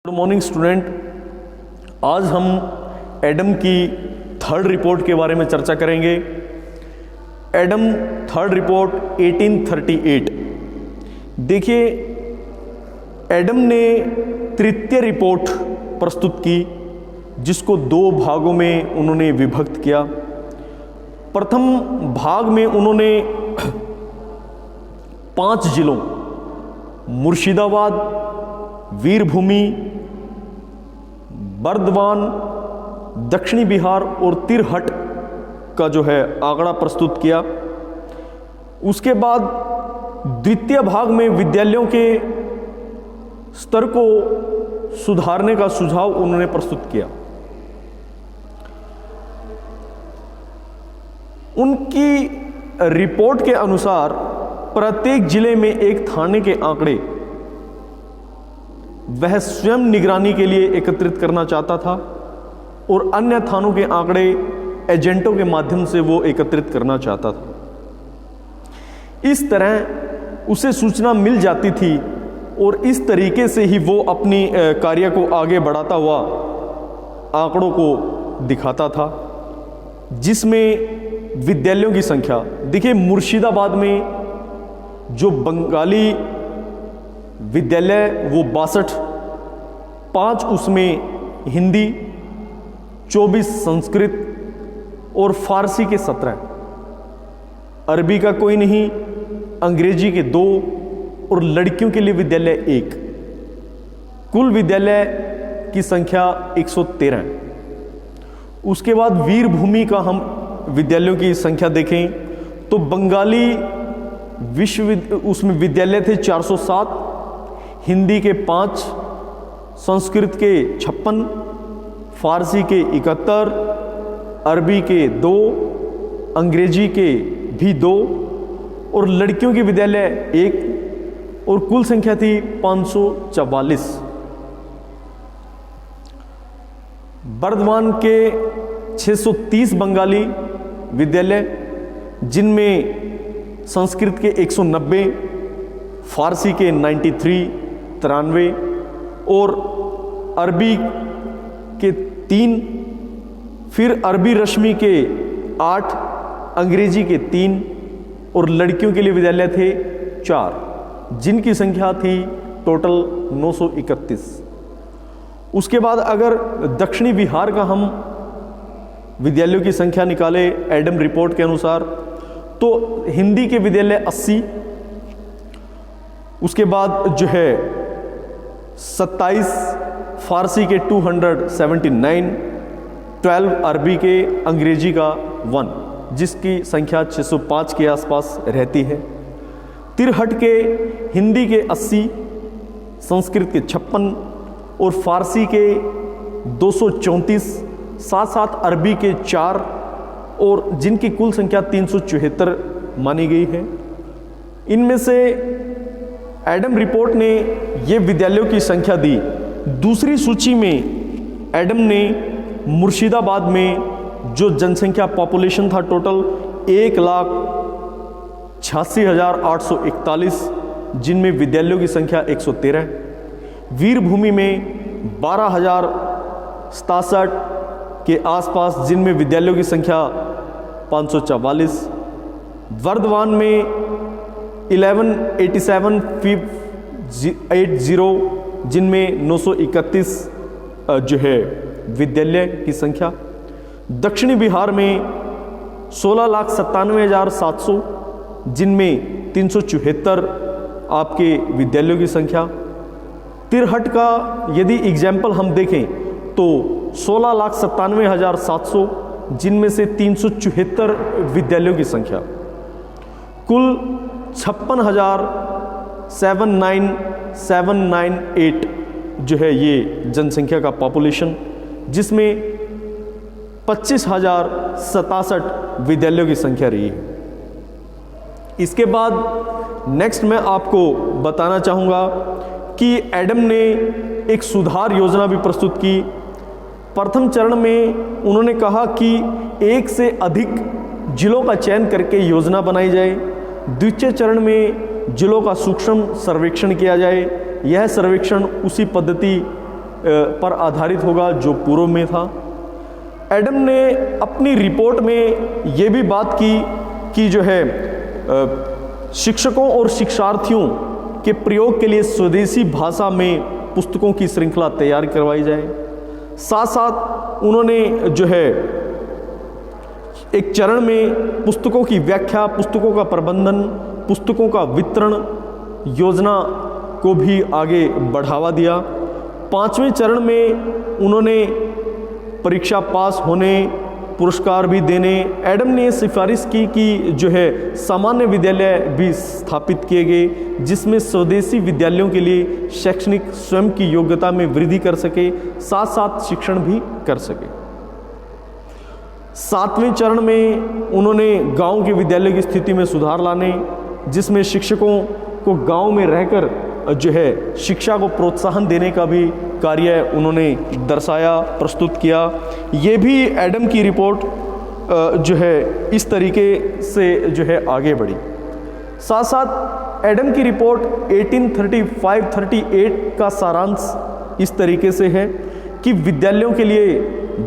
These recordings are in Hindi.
Good morning student. आज हम एडम की थर्ड रिपोर्ट के बारे में चर्चा करेंगे। Adam third report 1838। देखिए, एडम ने तृतीय रिपोर्ट प्रस्तुत की जिसको दो भागों में उन्होंने विभक्त किया। प्रथम भाग में उन्होंने 5 जिलों मुर्शिदाबाद, वीरभूमि, बर्दवान, दक्षिणी बिहार और तिरहट का जो है आंकड़ा प्रस्तुत किया। उसके बाद द्वितीय भाग में विद्यालयों के स्तर को सुधारने का सुझाव उन्होंने प्रस्तुत किया। उनकी रिपोर्ट के अनुसार प्रत्येक जिले में एक थाने के आंकड़े वह स्वयं निगरानी के लिए एकत्रित करना चाहता था और अन्य थानों के आंकड़े एजेंटों के माध्यम से वो एकत्रित करना चाहता था। इस तरह उसे सूचना मिल जाती थी और इस तरीके से ही वो अपनी कार्य को आगे बढ़ाता हुआ आंकड़ों को दिखाता था, जिसमें विद्यालयों की संख्या देखिए, मुर्शिदाबाद में जो बंगाली विद्यालय वो 62, 5 उसमें हिंदी, 24 संस्कृत और फारसी के 17, अरबी का कोई नहीं, अंग्रेजी के 2 और लड़कियों के लिए विद्यालय 1। कुल विद्यालय की संख्या 113। उसके बाद वीरभूमि का हम विद्यालयों की संख्या देखें तो बंगाली उसमें विद्यालय थे 407, हिंदी के 5, संस्कृत के 56, फारसी के 71, अरबी के 2, अंग्रेजी के भी 2 और लड़कियों के विद्यालय 1 और कुल संख्या थी 544। बर्दवान के 630 बंगाली विद्यालय, जिनमें संस्कृत के 190, फारसी के 93 और अरबी के 3, फिर अरबी रश्मि के 8, अंग्रेजी के 3 और लड़कियों के लिए विद्यालय थे 4, जिनकी संख्या थी टोटल 931। उसके बाद अगर दक्षिणी बिहार का हम विद्यालयों की संख्या निकाले एडम रिपोर्ट के अनुसार तो हिंदी के विद्यालय 80, उसके बाद जो है 27, फारसी के 279, 12 अरबी के, अंग्रेजी का 1, जिसकी संख्या 605 के आसपास रहती है। तिरहट के हिंदी के 80, संस्कृत के 56 और फारसी के 234, साथ साथ अरबी के 4 और जिनकी कुल संख्या 374 मानी गई है। इनमें से एडम रिपोर्ट ने ये विद्यालयों की संख्या दी। दूसरी सूची में एडम ने मुर्शिदाबाद में जो जनसंख्या पॉपुलेशन था टोटल 1,86,841, जिनमें विद्यालयों की संख्या 113, वीरभूमि में 12,067 के आसपास, जिनमें विद्यालयों की संख्या 544, वर्धमान में 11,87,580, जिनमें 931 जो है विद्यालय की संख्या, दक्षिणी बिहार में 16,97,700, जिनमें 374 आपके विद्यालयों की संख्या। तिरहट का यदि एग्जाम्पल हम देखें तो 16,97,700, जिनमें से 374 विद्यालयों की संख्या, कुल 56,798 जो है ये जनसंख्या का पॉपुलेशन, जिसमें 25,067 विद्यालयों की संख्या रही है। इसके बाद नेक्स्ट मैं आपको बताना चाहूँगा कि एडम ने एक सुधार योजना भी प्रस्तुत की। प्रथम चरण में उन्होंने कहा कि एक से अधिक जिलों का चयन करके योजना बनाई जाए। द्वितीय चरण में जिलों का सूक्ष्म सर्वेक्षण किया जाए। यह सर्वेक्षण उसी पद्धति पर आधारित होगा जो पूर्व में था। एडम ने अपनी रिपोर्ट में ये भी बात की कि जो है शिक्षकों और शिक्षार्थियों के प्रयोग के लिए स्वदेशी भाषा में पुस्तकों की श्रृंखला तैयार करवाई जाए। साथ साथ उन्होंने जो है एक चरण में पुस्तकों की व्याख्या, पुस्तकों का प्रबंधन, पुस्तकों का वितरण योजना को भी आगे बढ़ावा दिया। 5वें चरण में उन्होंने परीक्षा पास होने, पुरस्कार भी देने। एडम ने सिफारिश की कि जो है सामान्य विद्यालय भी स्थापित किए गए जिसमें स्वदेशी विद्यालयों के लिए शैक्षणिक स्वयं की योग्यता में वृद्धि कर सके, साथ साथ शिक्षण भी कर सके। 7वें चरण में उन्होंने गांव के विद्यालय की स्थिति में सुधार लाने, जिसमें शिक्षकों को गांव में रहकर जो है शिक्षा को प्रोत्साहन देने का भी कार्य उन्होंने दर्शाया, प्रस्तुत किया। ये भी एडम की रिपोर्ट जो है इस तरीके से जो है आगे बढ़ी। साथ साथ एडम की रिपोर्ट 1835-38 का सारांश इस तरीके से है कि विद्यालयों के लिए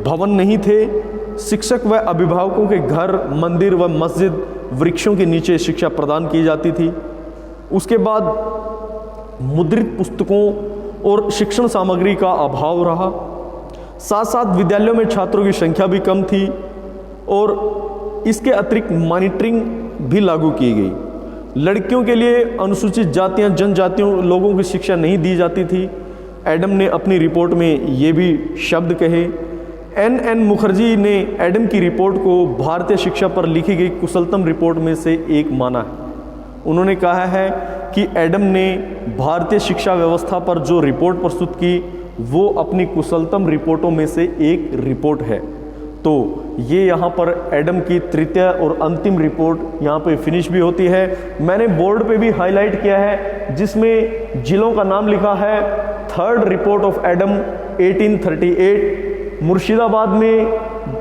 भवन नहीं थे, शिक्षक व अभिभावकों के घर, मंदिर व मस्जिद, वृक्षों के नीचे शिक्षा प्रदान की जाती थी। उसके बाद मुद्रित पुस्तकों और शिक्षण सामग्री का अभाव रहा। साथ साथ विद्यालयों में छात्रों की संख्या भी कम थी और इसके अतिरिक्त मॉनिटरिंग भी लागू की गई। लड़कियों के लिए अनुसूचित जातियां, जनजातियों लोगों की शिक्षा नहीं दी जाती थी। एडम ने अपनी रिपोर्ट में ये भी शब्द कहे। एन मुखर्जी ने एडम की रिपोर्ट को भारतीय शिक्षा पर लिखी गई कुशलतम रिपोर्ट में से एक माना है। उन्होंने कहा है कि एडम ने भारतीय शिक्षा व्यवस्था पर जो रिपोर्ट प्रस्तुत की वो अपनी कुशलतम रिपोर्टों में से एक रिपोर्ट है। तो ये यहाँ पर एडम की तृतीय और अंतिम रिपोर्ट यहाँ पे फिनिश भी होती है। मैंने बोर्ड पे भी हाईलाइट किया है जिसमें जिलों का नाम लिखा है। Third report of Adam 1838। Murshidabad में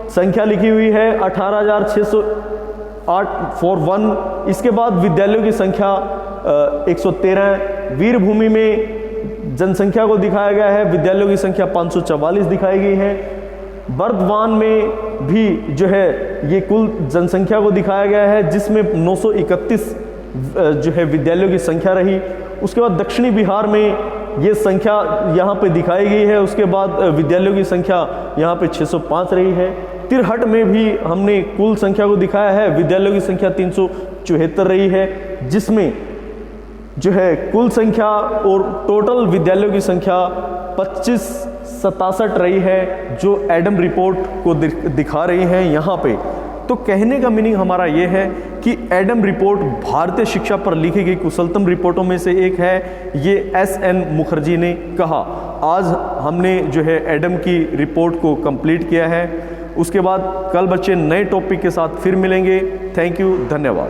संख्या लिखी हुई है 18,608 इसके बाद विद्यालयों की संख्या 113। वीरभूमि में जनसंख्या को दिखाया गया है, विद्यालयों की संख्या 544 दिखाई गई है। बर्दवान में भी जो है ये कुल जनसंख्या को दिखाया गया है जिसमें 931 जो है विद्यालयों की संख्या रही। उसके बाद दक्षिणी बिहार में ये संख्या यहाँ पे दिखाई गई है। उसके बाद विद्यालयों की संख्या यहाँ पे 605 रही है। तिरहट में भी हमने कुल संख्या को दिखाया है, विद्यालयों की संख्या 374 रही है जिसमें जो है कुल संख्या और टोटल विद्यालयों की संख्या 2567 रही है जो एडम रिपोर्ट को दिखा रही है यहाँ पे। तो कहने का मीनिंग हमारा ये है कि एडम रिपोर्ट भारतीय शिक्षा पर लिखी गई कुशलतम रिपोर्टों में से एक है, ये एस.एन. मुखर्जी ने कहा। आज हमने जो है एडम की रिपोर्ट को कंप्लीट किया है। उसके बाद कल बच्चे नए टॉपिक के साथ फिर मिलेंगे। थैंक यू, धन्यवाद।